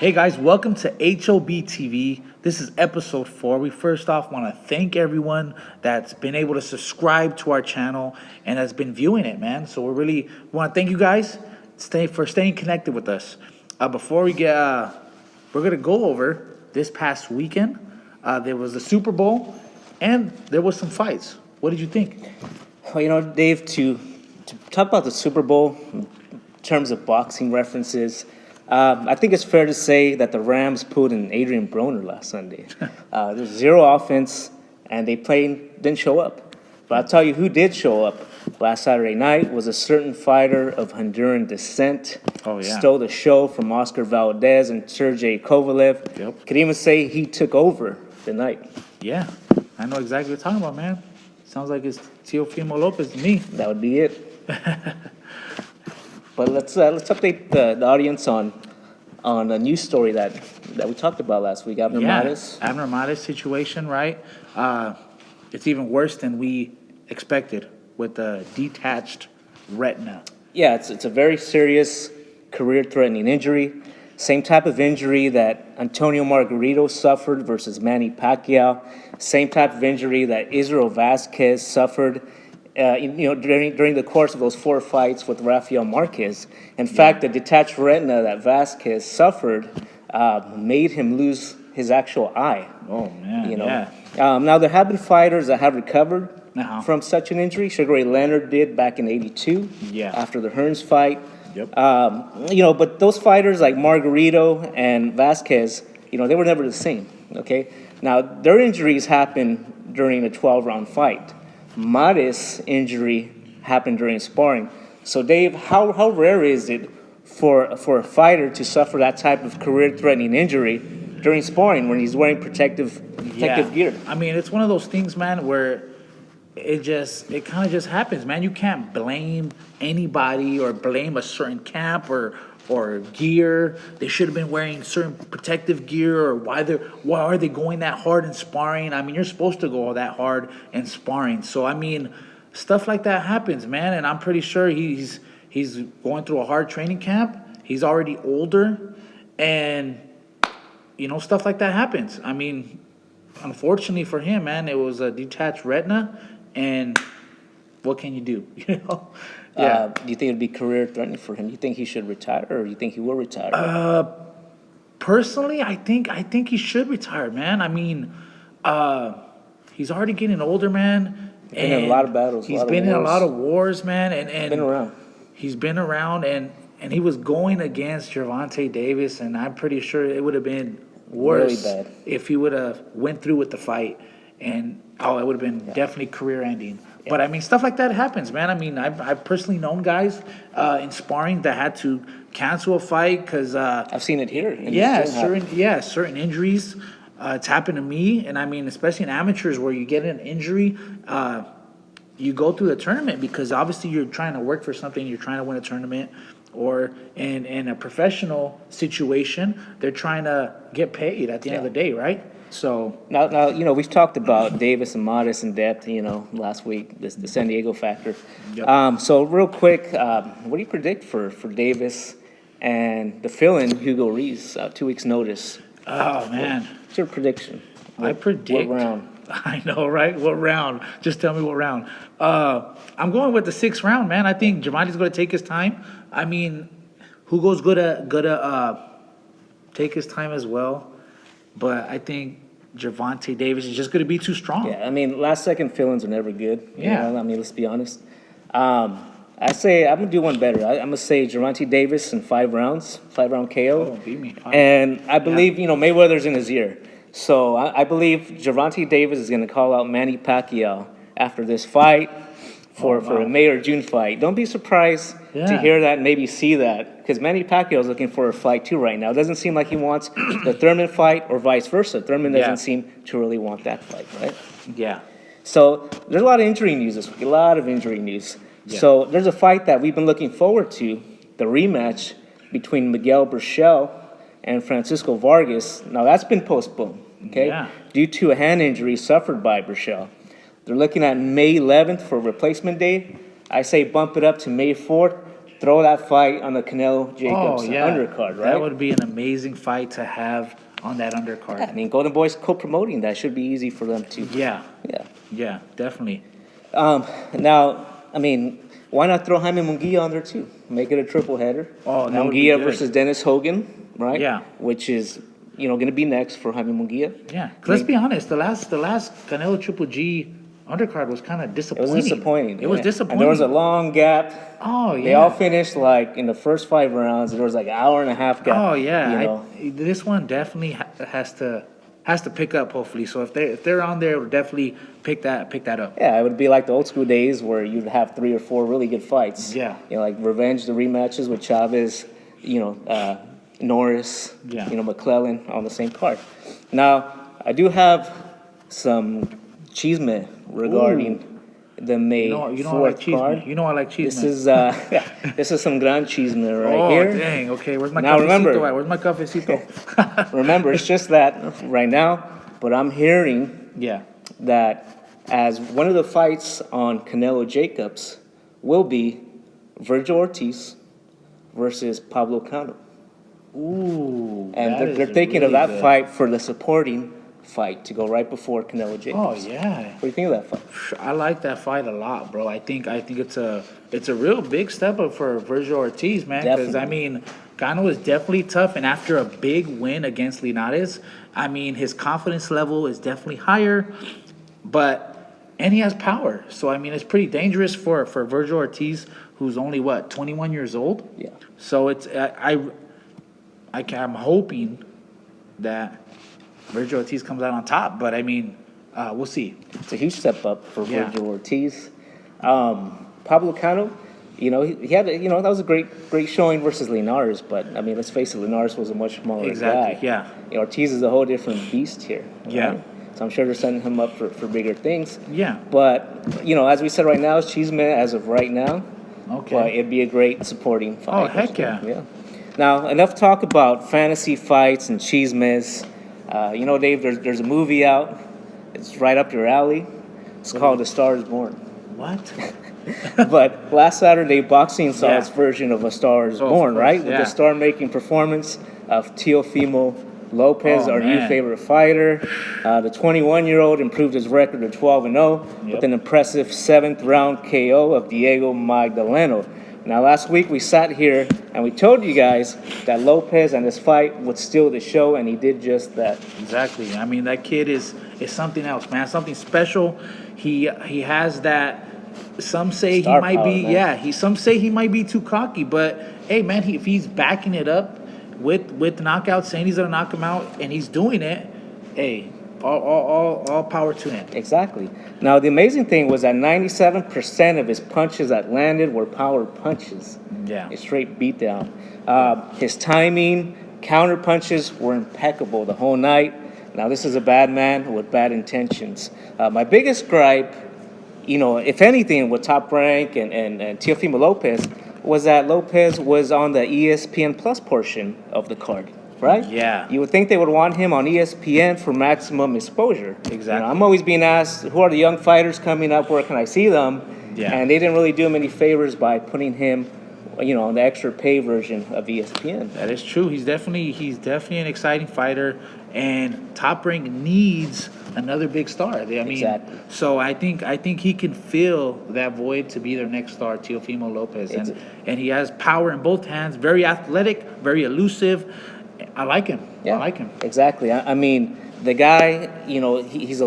Hey guys, welcome to HOB TV. This is episode 4. We first off want to thank everyone that's been able to subscribe to our channel and has been viewing it, man. So we want to thank you guys for staying connected with us. Before we get, we're going to go over this past weekend. There was the Super Bowl and there was some fights. What did you think? Well, Dave, to talk about the Super Bowl in terms of boxing references, I think it's fair to say that the Rams pulled an Adrian Broner last Sunday. There's zero offense, and didn't show up. But I'll tell you who did show up last Saturday night was a certain fighter of Honduran descent. Oh, yeah. Stole the show from Oscar Valdez and Sergey Kovalev. Yep. Could even say he took over the night. Yeah, I know exactly what you're talking about, man. Sounds like it's Teofimo Lopez to me. That would be it. But let's update the audience on a news story that we talked about last week. Abner Machado situation, right? It's even worse than we expected with the detached retina. Yeah, it's a very serious career-threatening injury. Same type of injury that Antonio Margarito suffered versus Manny Pacquiao. Same type of injury that Israel Vasquez suffered during the course of those 4 fights with Rafael Marquez. In fact, the detached retina that Vasquez suffered made him lose his actual eye. Oh, man, Now, there have been fighters that have recovered from such an injury. Sugar Ray Leonard did back in '82 after the Hearns fight. Yep. But those fighters like Margarito and Vasquez, they were never the same, okay? Now, their injuries happened during a 12-round fight. Mares' injury happened during sparring. So, Dave, how rare is it for a fighter to suffer that type of career-threatening injury during sparring when he's wearing protective gear? I mean, it's one of those things, man, where it kind of just happens, man. You can't blame anybody or blame a certain camp or gear. They should have been wearing certain protective gear, or why are they going that hard in sparring? I mean, you're supposed to go that hard in sparring. So I mean, stuff like that happens, man. And I'm pretty sure he's going through a hard training camp. He's already older, and stuff like that happens. I mean, unfortunately for him, man, it was a detached retina, and what can you do? Yeah. Do you think it'd be career-threatening for him? Do you think he should retire, or do you think he will retire? Personally, I think he should retire, man. I mean, he's already getting older, man. Been in a lot of battles. He's been in a lot of wars, man, and been around. He's been around, and he was going against Gervonta Davis, and I'm pretty sure it would have been worse really bad if he would have went through with the fight, and it would have been definitely career-ending. Yeah. But I mean, stuff like that happens, man. I mean, I've personally known guys in sparring that had to cancel a fight because I've seen it here. Certain injuries. It's happened to me, and I mean, especially in amateurs where you get an injury, you go through the tournament because obviously you're trying to work for something. You're trying to win a tournament, or in a professional situation, they're trying to get paid at the end of the day, right? So now we've talked about Davis and Mares in depth, last week, the San Diego factor. Yep. So real quick, what do you predict for Davis and the fill-in Hugo Reeves, 2 weeks notice? Oh, man. What's your prediction? I predict. What round? I know, right? What round? Just tell me what round. I'm going with the 6th round, man. I think Gervonta's going to take his time. I mean, Hugo's gonna take his time as well, but I think Gervonta Davis is just going to be too strong. Yeah, I mean, last-second fill-ins are never good. Yeah. I mean, let's be honest. I say I'm going to do one better. I'm going to say Gervonta Davis in 5 rounds, 5-round KO. Oh, beat me. And I believe, Mayweather's in his ear. So I believe Gervonta Davis is going to call out Manny Pacquiao after this fight for a May or June fight. Don't be surprised to hear that and maybe see that, because Manny Pacquiao is looking for a fight too right now. It doesn't seem like he wants the Thurman fight or vice versa. Thurman doesn't seem to really want that fight, right? Yeah. So there's a lot of injury news this week, a lot of injury news. Yeah. So there's a fight that we've been looking forward to, the rematch between Miguel Berchel and Francisco Vargas. Now that's been postponed, okay, due to a hand injury suffered by Berchel. They're looking at May 11th for replacement day. I say bump it up to May 4th throw that fight on the Canelo Jacobs Oh yeah, undercard, right? That would be an amazing fight to have on that undercard. I mean, Golden Boy's co-promoting that. Should be easy for them to. Yeah, Yeah. yeah, definitely. Now, I mean, why not throw Jaime Munguia on there too? Make it a triple header. Oh, that would be Munguia good. versus Dennis Hogan, right? Yeah. Which is, going to be next for Jaime Munguia. Yeah, 'cause let's be honest. The last Canelo Triple G undercard was kind of It disappointing. was disappointing. It was yeah. disappointing. And there was a long gap. Oh yeah. They all finished like in the first 5 rounds. There was like an hour and a half gap. Oh yeah. You know? This one definitely has to pick up. Hopefully, so if they're on there, it'll definitely pick that up. Yeah, it would be like the old school days where you'd have 3 or 4 really good fights. Yeah. Like Revenge, the rematches with Chavez, Norris, Yeah. McClellan on the same card. Now, I do have some chisme regarding the May You know I 4th like cheese. card. Man. You know I like cheese. This man. is this is some gran chisme right oh here. dang. Okay, where's my Now, cafecito remember- at? Where's my cafecito? Remember, it's just that right now, but I'm hearing Yeah. that as one of the fights on Canelo Jacobs will be Virgil Ortiz versus Pablo Cano. Ooh. And that they're is thinking of really that good. fight for the supporting fight to go right before Canelo Oh Jacobs. yeah. What do you think of that fight? I like that fight a lot, bro. I think it's a real big step up for Virgil Ortiz, man. Because I Definitely. mean, Gano is definitely tough, and after a big win against Linares, I mean, his confidence level is definitely higher, and he has power. So I mean, it's pretty dangerous for Virgil Ortiz, who's only 21 years old. Yeah. So I'm hoping that Virgil Ortiz comes out on top, but I mean, we'll see. It's a huge step up for Yeah. Virgil Ortiz. Pablo Cano, he had, that was a great showing versus Linares, but I mean, let's face it, Linares was a much smaller Exactly, guy. yeah. Ortiz is a whole different beast here. Yeah. Right? So I'm sure they're setting him up for bigger things. Yeah. But, as we said right now, it's Chisme as of right now. Okay. But it'd be a great supporting fight. Oh, heck yeah. Yeah. Now, enough talk about fantasy fights and chismes. Dave, there's a movie out. It's right up your alley. It's called A Star is Born. What? But last Saturday, boxing saw Yeah. its version of A Star is Oh, of Born, course, right? With yeah. the star-making performance of Teofimo Lopez, Oh, our new man. favorite fighter. The 21-year-old improved his record to 12-0 with Yep. an impressive 7th-round KO of Diego Magdaleno. Now, last week we sat here and we told you guys that Lopez and his fight would steal the show, and he did just that. Exactly. I mean, that kid is something else, man. Something special. He has that. Some say Star he might power, be. man. Yeah. Some say he might be too cocky, but hey, man, if he's backing it up with knockout, saying he's gonna knock him out, and he's doing it, hey, all power to him. Exactly. Now, the amazing thing was that 97% of his punches that landed were power punches. Yeah. A straight beatdown. His timing, counter punches were impeccable the whole night. Now, this is a bad man with bad intentions. My biggest gripe, if anything, with Top Rank and Teofimo Lopez, was that Lopez was on the ESPN Plus portion of the card, right? Yeah. You would think they would want him on ESPN for maximum exposure. Exactly. I'm always being asked, who are the young fighters coming up? Where can I see them? Yeah. And they didn't really do him any favors by putting him, on the extra pay version of ESPN. That is true. He's definitely an exciting fighter, and Top Rank needs another big star. I mean, Exactly. so I think he can fill that void to be their next star, Teofimo Lopez, and he has power in both hands. Very athletic, very elusive. I like him. Yeah, I like him. Exactly. I mean, the guy, he's a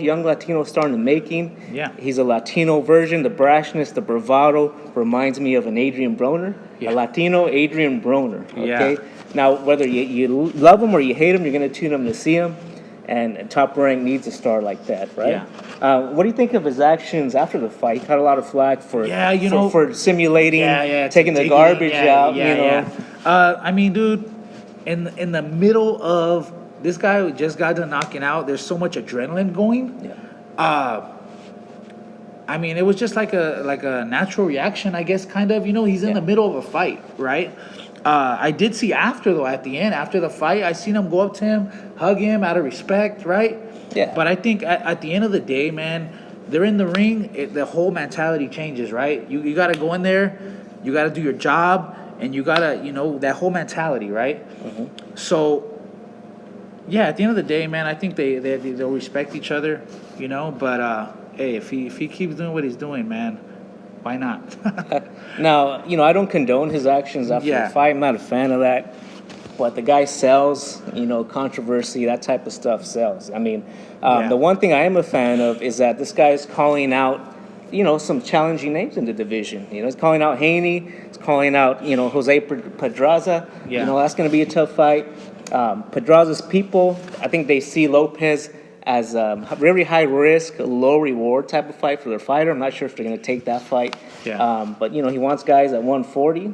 young Latino star in the making. Yeah. He's a Latino version. The brashness, the bravado reminds me of an Adrian Broner. Yeah. A Latino Adrian Broner. Okay. Yeah. Now, whether you love him or you hate him, you're going to tune him to see him. And Top Rank needs a star like that, right? Yeah. What do you think of his actions after the fight? He caught a lot of flack for for simulating, taking the digging, garbage out. I mean, dude, in the middle of this guy who just got done knocking out, there's so much adrenaline going. Yeah. I mean, it was just like a natural reaction, I guess, kind of. He's in the middle of a fight, right? I did see at the end, after the fight, I seen him go up to him, hug him out of respect, right? Yeah. But I think at the end of the day, man, they're in the ring, the whole mentality changes, right? You got to go in there you got to do your job, and you got to, that whole mentality, right? So, yeah, at the end of the day, man, I think they'll respect each other, but hey, if he keeps doing what he's doing, man, why not? Now, I don't condone his actions after Yeah. the fight. I'm not a fan of that. But the guy sells, controversy, that type of stuff sells. I mean, Yeah. the one thing I am a fan of is that this guy is calling out, some challenging names in the division. He's calling out Haney. He's calling out, Jose Pedraza. Yeah. That's going to be a tough fight. Pedraza's people, I think they see Lopez as a very high risk, low reward type of fight for their fighter. I'm not sure if they're going to take that fight. Yeah. But, he wants guys at 140,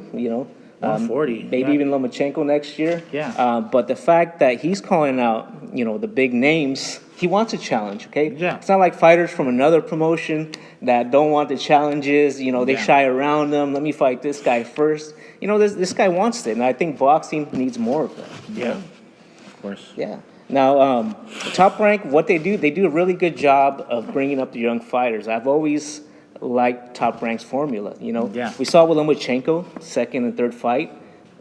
140, maybe yeah. even Lomachenko next year. Yeah. But the fact that he's calling out, the big names, he wants a challenge, okay? Yeah. It's not like fighters from another promotion that don't want the challenges, they Yeah. shy around them. Let me fight this guy first. This guy wants it, and I think boxing needs more of that. Yeah, of course. Yeah. Now, Top Rank, what they do a really good job of bringing up the young fighters. I've always liked Top Rank's formula. Yeah. We saw with Lomachenko, second and third fight,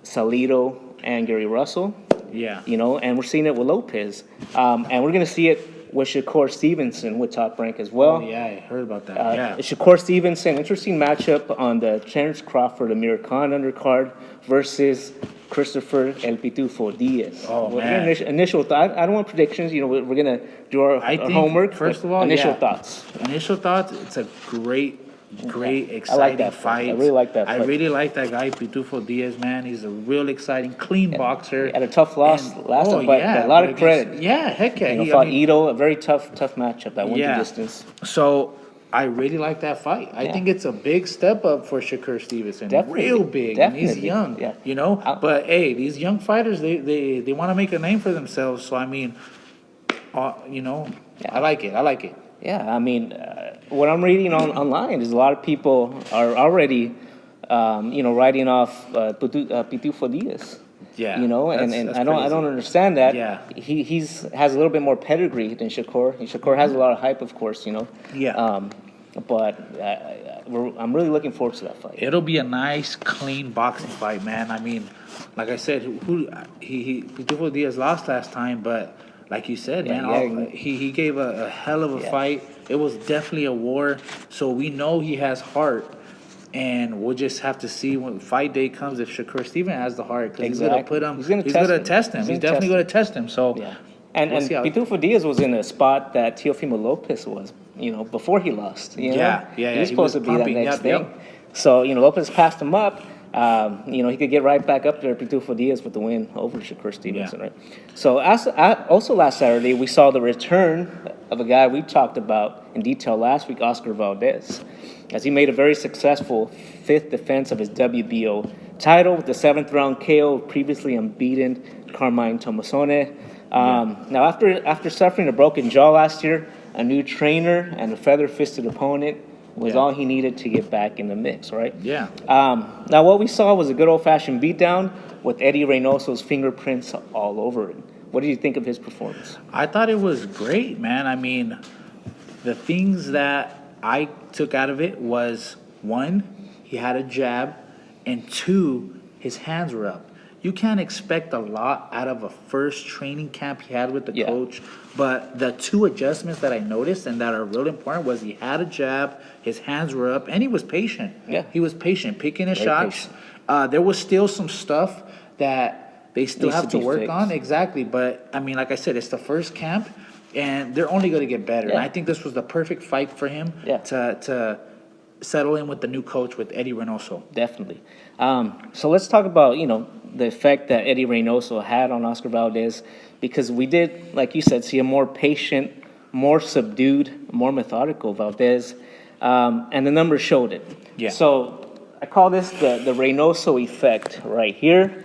Salido and Gary Russell. Yeah. And we're seeing it with Lopez, and we're gonna see it with Shakur Stevenson with Top Rank as well. Oh, yeah, I heard about that. Yeah. Shakur Stevenson, interesting matchup on the Terrence Crawford Amir Khan undercard versus Christopher El Pitufo Diaz. Oh, What are man. your initial thoughts? I don't want predictions. We're gonna do our I think, homework. first but of all, initial yeah. thoughts. Initial thoughts, it's a great, I exciting like that fight. I really like that I fight. really like that guy, Pitufo Diaz, man. He's a real exciting, clean boxer. He had a tough loss And- last oh, time, but yeah, a lot but of credit. Yeah, heck yeah. Fought Ito, a very tough matchup that went the distance. So I really like that fight. I Yeah. think it's a big step up for Shakur Stevenson. Definitely. Real big. And he's Definitely. young. Yeah. But hey, these young fighters, they want to make a name for themselves. So I mean, I like it. Yeah, I mean, what I'm reading online is a lot of people are already, writing off Pitufo Diaz. Yeah. And that's I don't crazy. understand that. Yeah. He's has a little bit more pedigree than Shakur. And Shakur has a lot of hype, of course. Yeah. But I'm really looking forward to that fight. It'll be a nice, clean boxing fight, man. I mean, like I said, Pitufo Diaz lost last time, but like you said, Yeah, man, yeah. he gave a hell of a fight. It was definitely a war, so we know he has heart, and we'll just have to see when fight day comes if Shakur Stevenson has the heart, because he's gonna put him. He's gonna He's test gonna him. test him. He's He's gonna definitely test gonna test him. So Yeah. And We'll see how- Pitufo Diaz was in a spot that Teofimo Lopez was, before he lost. Yeah. He He was supposed was to be pumping. that next Yep, thing. So, Lopez passed him up. He could get right back up there, Pitufo Diaz, with the win over Shakur Stevenson, Yeah. right? So, also last Saturday, we saw the return of a guy we talked about in detail last week, Oscar Valdez, as he made a very successful fifth defense of his WBO title with the seventh round KO, previously unbeaten Carmine Tomasone. Now, after suffering a broken jaw last year, a new trainer and a feather-fisted opponent was all he needed to get back in the mix, right? Yeah. Now, what we saw was a good old-fashioned beatdown with Eddie Reynoso's fingerprints all over it. What did you think of his performance? I thought it was great, man. I mean, the things that I took out of it was, one, he had a jab, and two, his hands were up. You can't expect a lot out of a first training camp he had with the coach, but the two adjustments that I noticed and that are really important was he had a jab, his hands were up, and he was patient. Yeah. He was patient, picking his Very shots. There was still some stuff that they still Needs have to to be work fixed. on. Exactly. But, I mean, like I said, it's the first camp, and they're only going to get better. And Yeah. I think this was the perfect fight for him Yeah. to settle in with the new coach, with Eddie Reynoso. Definitely. So let's talk about, the effect that Eddie Reynoso had on Oscar Valdez, because we did, like you said, see a more patient, more subdued, more methodical Valdez, and the numbers showed it. Yeah. So I call this the Reynoso effect right here.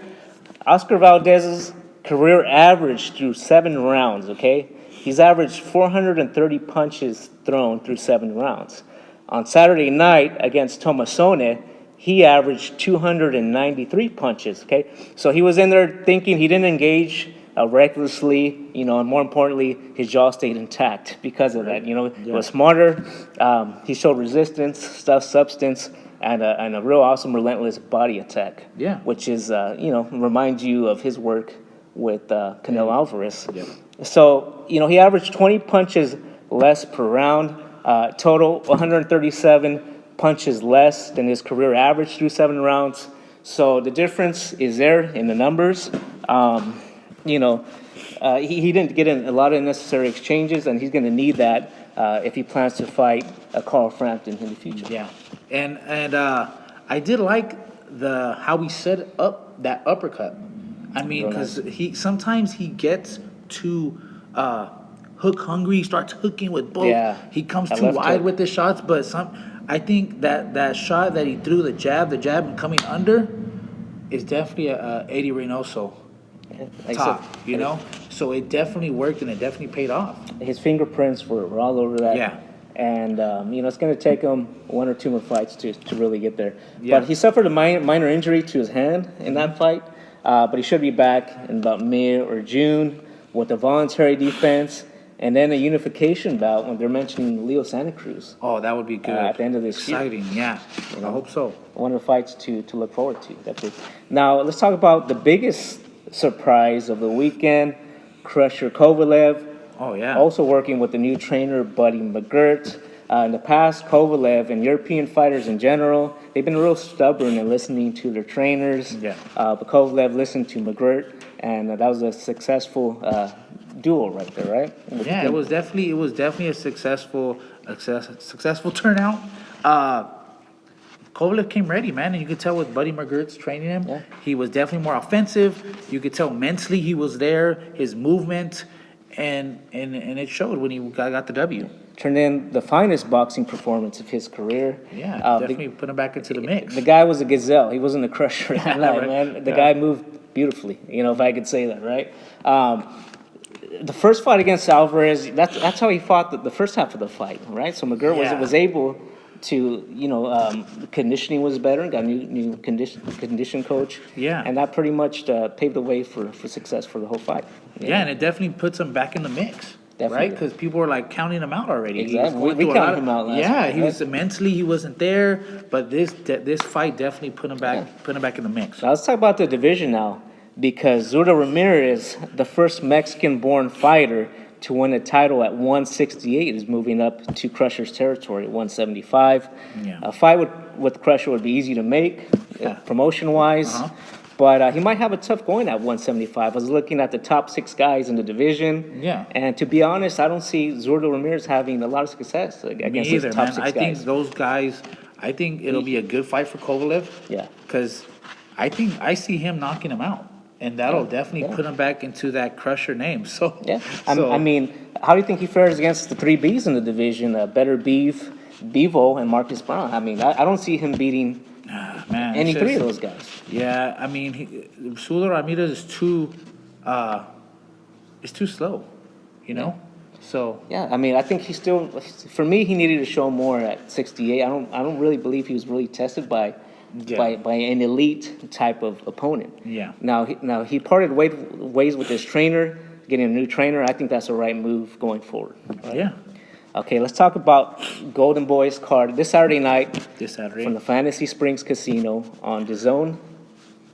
Oscar Valdez's career average through 7 rounds, okay? He's averaged 430 punches thrown through 7 rounds. On Saturday night against Tomasone, he averaged 293 punches, okay? So he was in there thinking, he didn't engage recklessly, and more importantly, his jaw stayed intact because of that. He was smarter. He showed resistance, substance. and a real awesome, relentless body attack. Yeah. Which is, reminds you of his work with Canelo Alvarez. Yeah. So, he averaged 20 punches less per round, total 137 punches less than his career average through 7 rounds. So the difference is there in the numbers. He didn't get in a lot of necessary exchanges, and he's going to need that if he plans to fight Carl Frampton in the future. Yeah, and I did like how he set up that uppercut. I mean, because sometimes he gets too hook hungry. He starts hooking with both. Yeah, he comes that too left wide hook. with the shots. But I think that shot that he threw, the jab and coming under, is definitely a Eddie Reynoso Like I top. said, So it definitely worked and it definitely paid off. his fingerprints were all over that. Yeah. And, it's going to take him 1 or 2 more fights to really get there. Yeah. But he suffered a minor injury to his hand in that fight. But he should be back in about May or June with a voluntary defense and then a unification bout when they're mentioning Leo Santa Cruz. Oh, that would be good. At the end of this year. Exciting, yeah. I hope so. One of the fights to look forward to. That's it. Now, let's talk about the biggest surprise of the weekend, Crusher Kovalev. Oh, yeah. Also working with the new trainer, Buddy McGirt. In the past, Kovalev and European fighters in general, they've been real stubborn in listening to their trainers. Yeah. But Kovalev listened to McGirt, and that was a successful duel right there, right? Yeah, it was definitely a successful turnout. Kovalev came ready, man, and you could tell with Buddy McGirt's training him. Yeah. He was definitely more offensive. You could tell mentally he was there, his movement, and it showed when he got the W. Turned in the finest boxing performance of his career. Yeah, definitely put him back into the mix. The guy was a gazelle. He wasn't a crusher that night, Right. man. The Yeah. guy moved beautifully, if I could say that, right? The first fight against Alvarez, that's how he fought the first half of the fight, right? So McGirt Yeah. was able to, conditioning was better, got a new condition coach. Yeah. And that pretty much paved the way for success for the whole fight. Yeah, and it definitely puts him back in the mix. Definitely. Right? Because people were like counting him out already. He was Exactly. going We through a counted lot of- him out last Yeah, fight, he right? was mentally he wasn't there, but this fight definitely put him back in the mix. Now let's talk about the division now, because Zurdo Ramirez, the first Mexican-born fighter to win a title at 168, is moving up to Crusher's territory at 175. Yeah. A fight with Crusher would be easy to make, Yeah. promotion-wise, Uh-huh. but he might have a tough going at 175. I was looking at the top 6 guys in the division, Yeah. and to be honest, I don't see Zurdo Ramirez having a lot of success Me against either, the top man. 6 I guys. think those guys. I think it'll be a good fight for Kovalev. Yeah. Because I think I see him knocking him out, and that'll definitely yeah. put him back into that Crusher name. So Yeah, so, I mean, how do you think he fares against the 3 Bs in the division? Better Beef, Bevo, and Marcus Brown. I mean, I don't see him beating man, any it's 3 of just- those guys. Yeah, I mean, Zurdo Ramirez is too slow, So Yeah, I mean, I think he's still. For me, he needed to show more at 68. I don't really believe he was really tested by an elite type of opponent. Yeah. Now he parted ways with his trainer, getting a new trainer. I think that's the right move going forward. yeah, Okay, let's talk about Golden Boys card this Saturday night. this Saturday. From the Fantasy Springs Casino on DAZN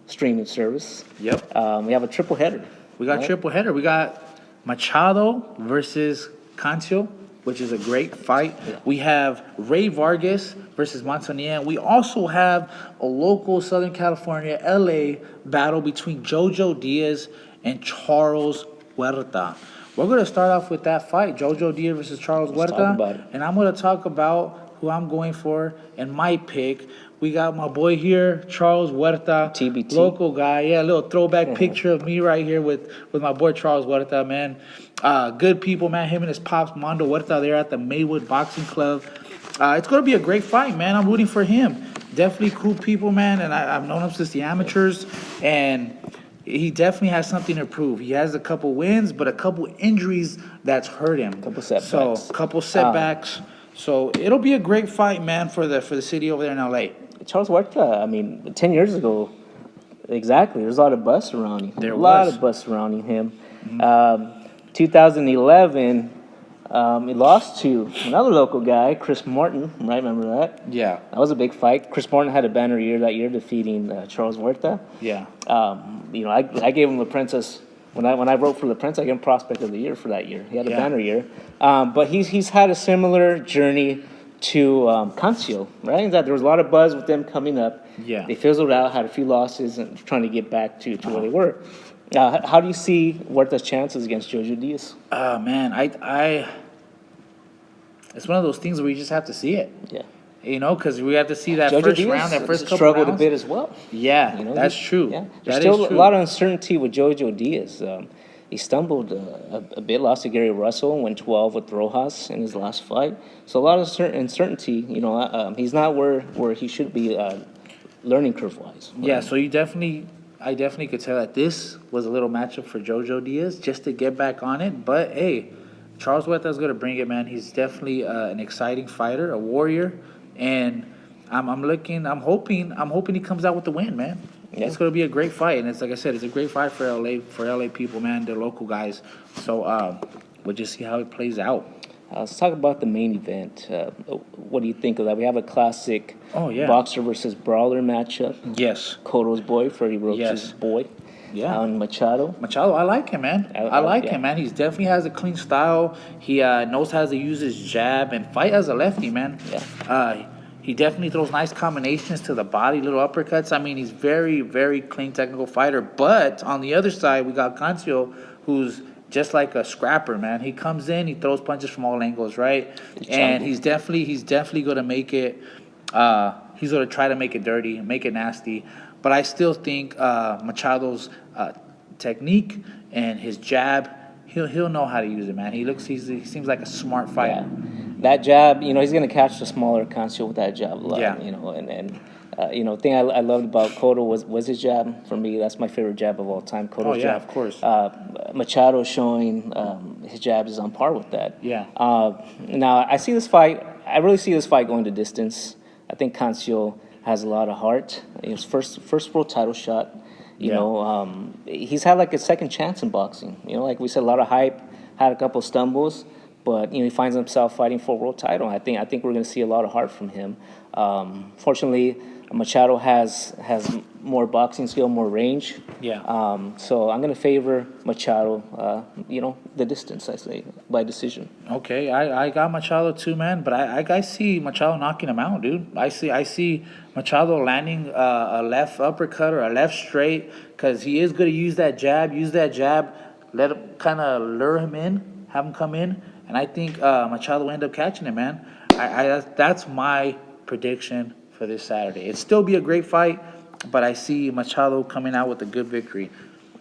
streaming service. Yep. We have a triple header. We got right? triple header. We got Machado versus Cancio, which is a great fight. We have Ray Vargas versus Montanier. We also have a local Southern California, LA battle between Jojo Diaz and Charles Huerta. We're going to start off with that fight, Jojo Diaz versus Charles Let's Huerta. talk about it. And I'm going to talk about who I'm going for and my pick. We got my boy here, Charles Huerta. TBT. Local guy. Yeah, a little throwback picture of me right here with my boy Charles Huerta, man. Good people, man. Him and his pops, Mondo Huerta, there at the Maywood Boxing Club. It's going to be a great fight, man. I'm rooting for him. Definitely cool people, man. And I've known him since the amateurs. And he definitely has something to prove. He has a couple wins, but a couple injuries that's hurt him. Couple setbacks. So, couple setbacks. So it'll be a great fight, man, for the city over there in LA. Charles Huerta, I mean, 10 years ago, exactly, there's a lot of buzz surrounding him. There a lot was. of buzz surrounding him. 2011, He lost to another local guy, Chris Martin. Right, remember that? Yeah. That was a big fight. Chris Martin had a banner year that year, defeating Charles Huerta. Yeah. I gave him the Princess. When I wrote for the Prince, I gave him Prospect of the Year for that year. He had a banner year. But he's had a similar journey to Cancio, right? That there was a lot of buzz with them coming up. Yeah. They fizzled out, had a few losses, and trying to get back to where they were. How do you see Huerta's chances against Jojo Diaz? Man, it's one of those things where you just have to see it. Yeah. Because we have to see that Jojo first Diaz round, that first couple struggled rounds. a bit as well. Yeah, that's true. Yeah. That There's is still true. a lot of uncertainty with Jojo Diaz. He stumbled a bit, lost to Gary Russell, went 12 with Rojas in his last fight. So a lot of uncertainty. He's not where he should be learning curve-wise. Yeah, so I definitely could tell that this was a little matchup for Jojo Diaz just to get back on it. But hey, Charles Huerta's going to bring it, man. He's definitely an exciting fighter, a warrior, and I'm hoping he comes out with the win, man. Yeah. It's going to be a great fight, and it's like I said, it's a great fight for LA people, man. They're local guys, so we'll just see how it plays out. Let's talk about the main event. What do you think of that? We have a classic boxer versus brawler matchup. Yes. Cotto's boy, Freddie Roach's boy. Yeah. And Machado, I like him, man. I like him, man. He definitely has a clean style. He knows how to use his jab and fight as a lefty, man. Yeah. He definitely throws nice combinations to the body, little uppercuts. I mean, he's very, very clean technical fighter. But on the other side, we got Cancio, who's just like a scrapper, man. He comes in, he throws punches from all angles, right? And he's definitely going to make it. He's going to try to make it dirty, make it nasty. But I still think Machado's technique and his jab, he'll know how to use it, man. He seems like a smart fighter. Yeah. That jab, he's going to catch the smaller Cancio with that jab a lot. Yeah. The thing I loved about Cotto was his jab. For me, that's my favorite jab of all time. Cotto's jab. Of course. Machado showing his jab is on par with that. Yeah. Now I see this fight. I really see this fight going to distance. I think Cancio has a lot of heart. His first world title shot. He's had like a second chance in boxing. Like we said, a lot of hype. Had a couple stumbles. But he finds himself fighting for a world title. I think we're going to see a lot of heart from him. Fortunately, Machado has more boxing skill, more range. Yeah. So I'm going to favor Machado. The distance, I say, by decision. Okay, I got Machado too, man. But I see Machado knocking him out, dude. I see Machado landing a left uppercut or a left straight because he is going to use that jab. Let him kind of lure him in, have him come in. And I think Machado will end up catching it, man. That's my prediction for this Saturday. It'll still be a great fight, but I see Machado coming out with a good victory.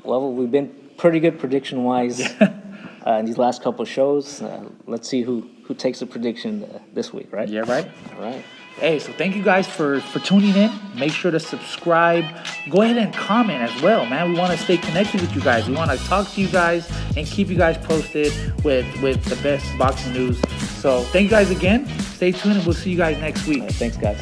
Well, we've been pretty good prediction-wise in these last couple of shows. Let's see who takes the prediction this week, right? Yeah, right? All right. Hey, so thank you guys for tuning in. Make sure to subscribe. Go ahead and comment as well, man. We want to stay connected with you guys. We want to talk to you guys and keep you guys posted with the best boxing news. So thank you guys again. Stay tuned, and we'll see you guys next week. All right, thanks, guys.